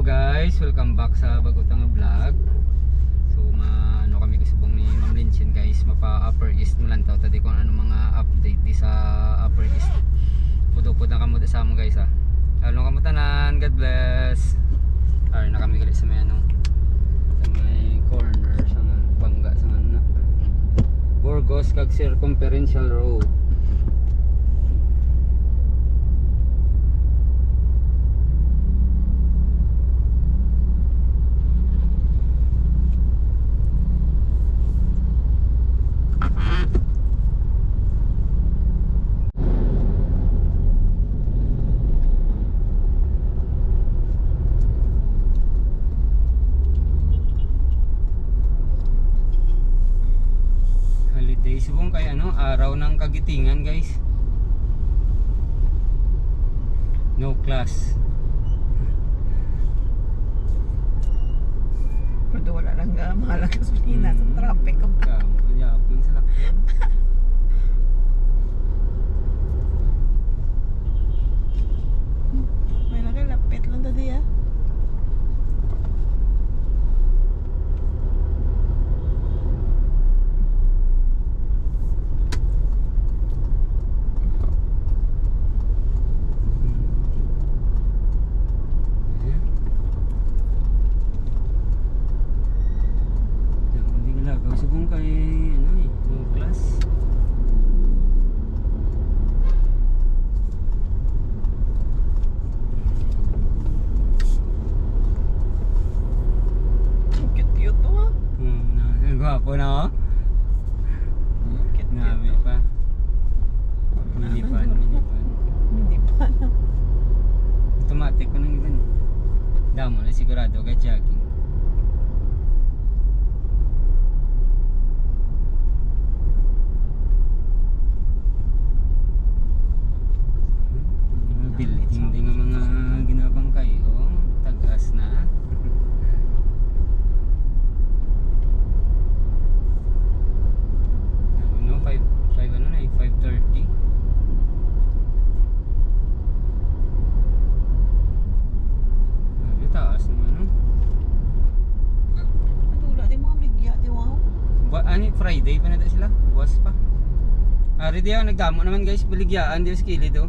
guys, welcome back sa bagotang vlog. So ano kami kusubong ni Ma'am Linchin guys, mapa Upper East mo lang tao tadi kung ano mga update di sa Upper East. Pudupod na kamo sa amo guys ha. Halong kamo tanan, God bless. Ay na kami gali sa may ano, sa may corner sa bangga sa na Burgos kag Circumferential Road. Holiday subong kay ano, araw ng kagitingan guys. No class. Pero wala lang mahal ang gasolina sa traffic. Yapon sa lakyan. May nakalapit lang dati ah. Subong kay ano eh, no class. Cute to ah. Gwapo na oh. Cute Nabi pa. Minipan. Minipan. Automatic ko nang iban. Damo na sigurado kay jogging. Building din ang mga ginabangkay oh, tagas na. Ano 5 ano na eh, 5:30. Grabe taas naman no. Wala din mga bigya di wow. Ani Friday pa na da sila, buwas pa. Ari diya nagdamo naman guys, baligyaan diya sa kilid oh.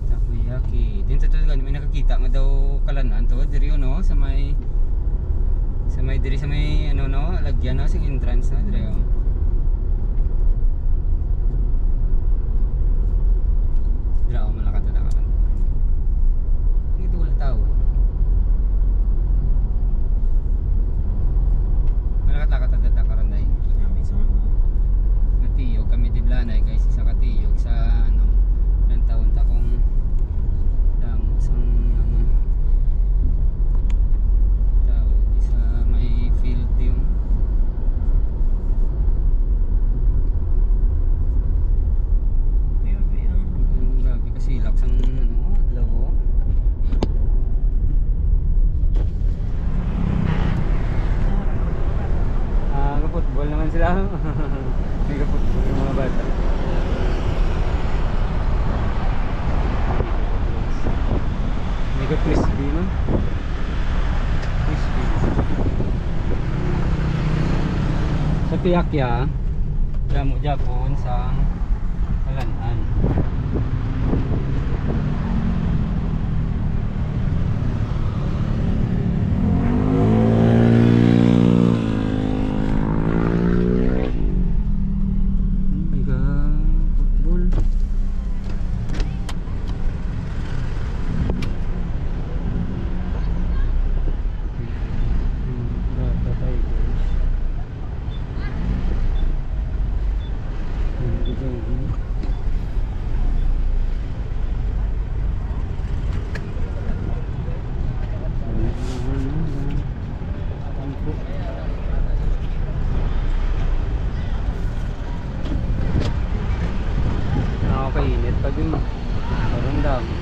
Takoyaki. Din sa tulad may nakakita nga daw kalanan to diri no sa may diri sa may ano no lagyan na sa entrance na diri oh. Dira ako malakad na ka. Dito wala tao. Malakad-lakad ta karanday. Kami sa Natiyog kami di Blanay guys, isa katiyog sa ano ilang taon ta kong damo sang ano tao di sa may field yung grabe kasi laksang ano lawo. Football naman sila. Mega football yung mga bata. Mega frisbee no? Frisbee. Sa Piyakya, damo Japon sa Kalanan. Nakakainit pa din. Parang dami.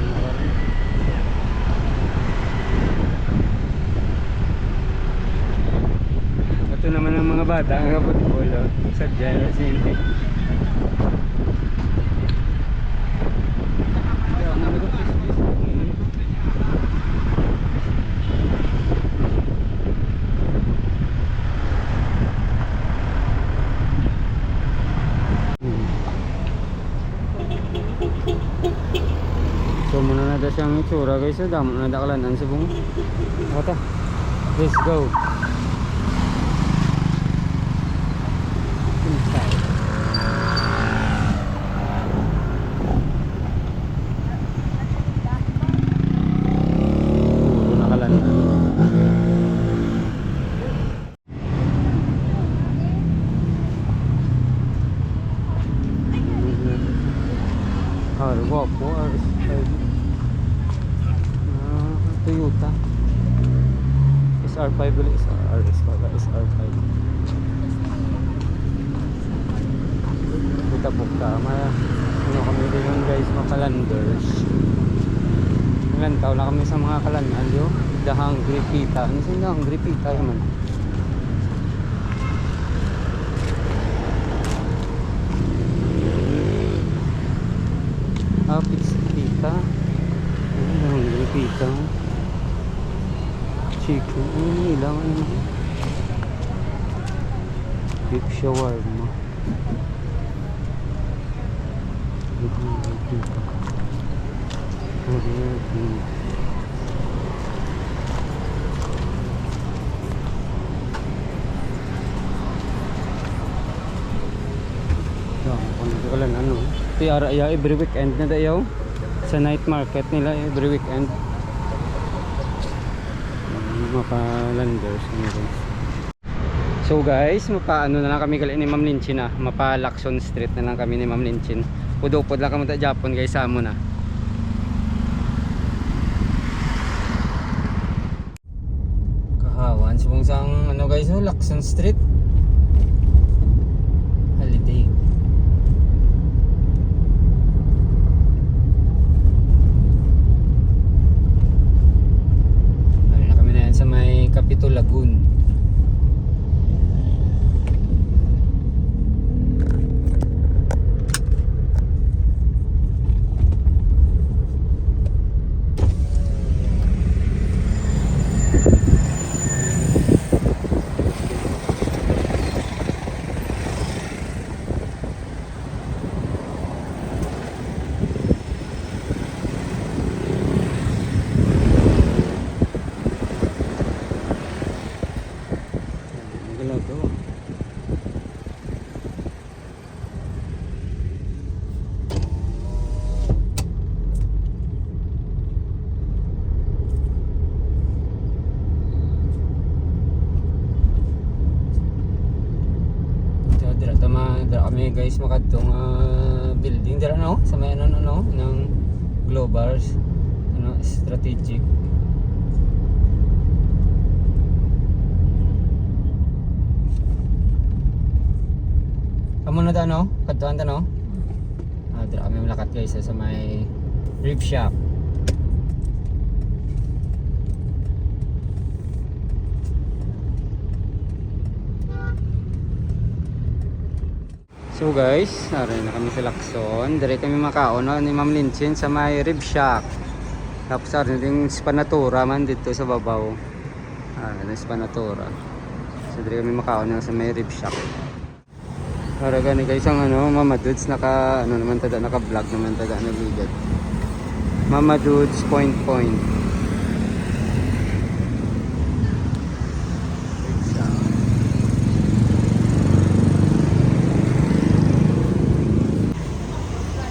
Ito naman ang mga bata ang kaputbol. Sadya na sindi. Amo na nada siyang itsura guys. Damo na nada kalanan sa bungo. Ata. Let's go. Inside. Puro na kalanan. Guwapo, RS5. Toyota. SR5 ulit, RS pala, SR5. Buta-bukta, ano kami din yun guys, mga kalanders. Ilan taon na kami sa mga kalangan, yo. The Hungry Pita. Ano sa'yo The Hungry Pita yun man? Pizza. Hungry Pita. Chicken. Ilang ano. Beef shawarma. Hungry Pita. Hungry Pita. Ano? Tiara ya every weekend na dayaw sa night market nila every weekend. Mapa-landers guys. So guys, mapa-ano na lang kami gali ni Ma'am Linchin na. Mapa-Lacson Street na lang kami ni Ma'am Linchin. Pudupod lang kami ta Japon guys sa amo na. Kahawan subong sang ano guys, Lacson Street. Holiday. Sa may Capitol Lagoon. Dira kami guys makadtong building dira no sa may ano ng Globars ano strategic. Amo na da no kadtuan ta no. Dira kami malakat guys sa may rib shop. So guys, narin na kami sa Lacson. Dire kami makaon no, ni Ma'am Linchin sa may rib shack. Tapos narin yung Spanatura man dito sa babaw. Ano Spanatura. So dire kami makaon no, sa may rib shack. Para gani guys ang ano, Mama Dudes naka ano naman tada naka-vlog naman tada nagligat. Mama Dudes point.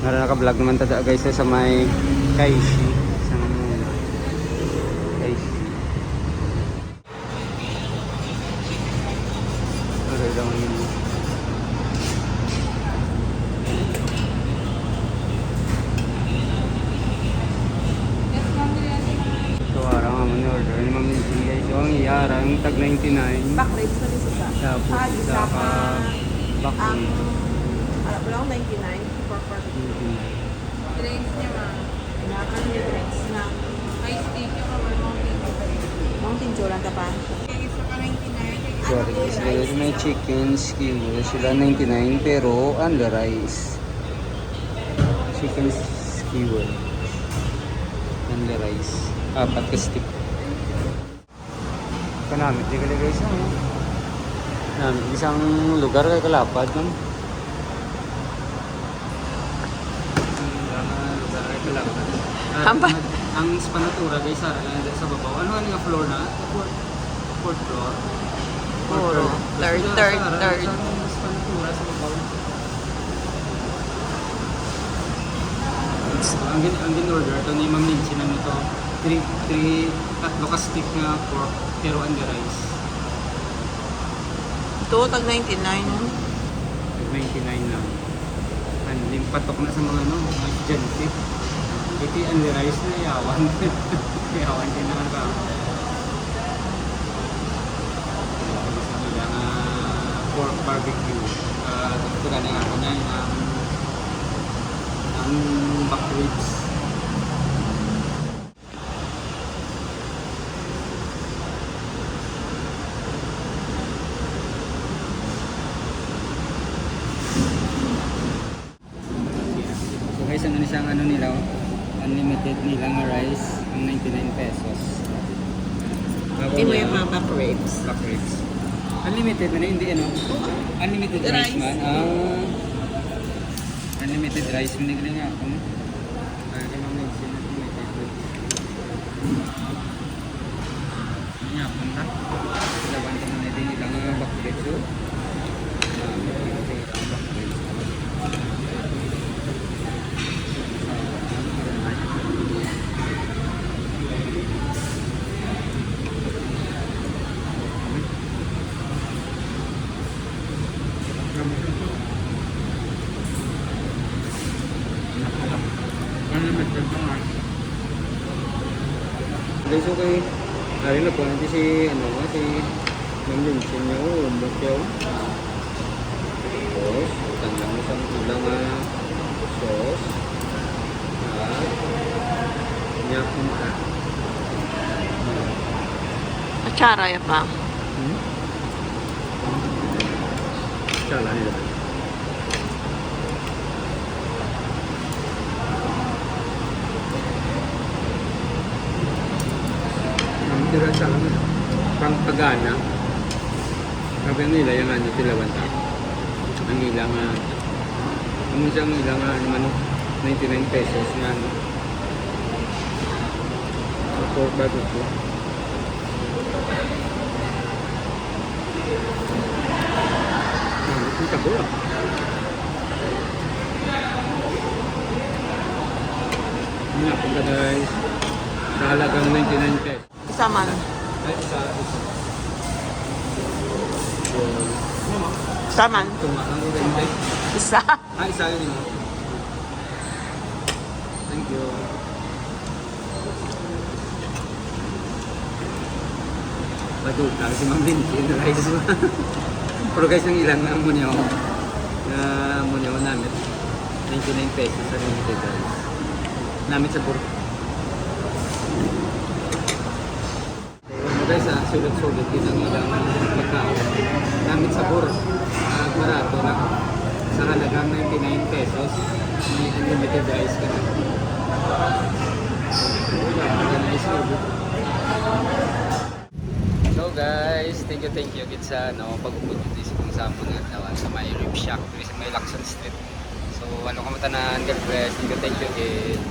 Meron naka-vlog naman tada guys sa may Kaishi. Sa mga Kaishi. Meron lang yun. So araw nga man order ni Ma'am Linchin guys. So ang iyara yung tag 99. Back rates na rin sa Tapos isa pa back Alam ko lang 99 for Drinks niya ma. Kailangan yung drinks na May steak yung kamay Mountain Dew lang ka pa. Kaya isa ka 99. sorry guys, may chicken skewer sila 99 pero under rice. Chicken skewer under rice. Apat ka stick. Kanamit di kali guys ano? Namit isang lugar kay Kalapad man. ang Spanatura guys sa sa babaw. Ano nga floor na? Fourth floor. Puro. Third. Ang Spanatura sa babaw. Ang ginorder to ni Ma'am Lindsay na nito. Tatlo ka stick na pork pero on the rice. Ito, tag 99. 29 lang. Yung patok na sa mga mga estudyante. Ito yung only rice na yawan. Yawan din naman ka. Sabi lang, pork barbecue. Ito ka na nga ko niya, ang back ribs. So guys, ano ni siyang ano nila, unlimited nila nga rice, ang 99 pesos. Hindi mo yung mga back ribs. Back ribs. Unlimited na hindi ano? Unlimited rice, Rice. man. Unlimited rice, hindi ko nga ako. Kaya ka naman unlimited rice. Hindi nga punta. Laban ka naman din ilang back ribs. Back ribs. Guys, okay. Hari na po nanti si Ma'am Lindsay niya umot siya. Tapos, tandang mo sa ilang sauce. At niya punta. Atsara ya pa. Sala nila. Ang tira sa pang pagana. Sabi nila yung ano tilawan ta. Ang ilang ang siyang ilang ano 99 pesos nga ano. Pork barbecue. Ang tabo. Nga po guys. Sa halagang 99 pesos. Isa man. Ay, isa. Isa man. Ito nga lang rin. Isa. Isa yun mo. Thank you. Baduta si Ma'am Lindsay na rice. Pero guys, ang ilang na amunyaw. Na amunyaw namin. 99 pesos sa limited rice. Namin sa burk. Guys, sulit-sulit din ang ilang pagkaon. Namit sa bur, barato lang. Sa halagang 99 pesos, may unlimited rice ka na. So guys, thank you gid sa pag-upod dito kung sa mga sa may rib shack, sa may Lacson Street. So ano ka matanan, God bless. Thank you gid.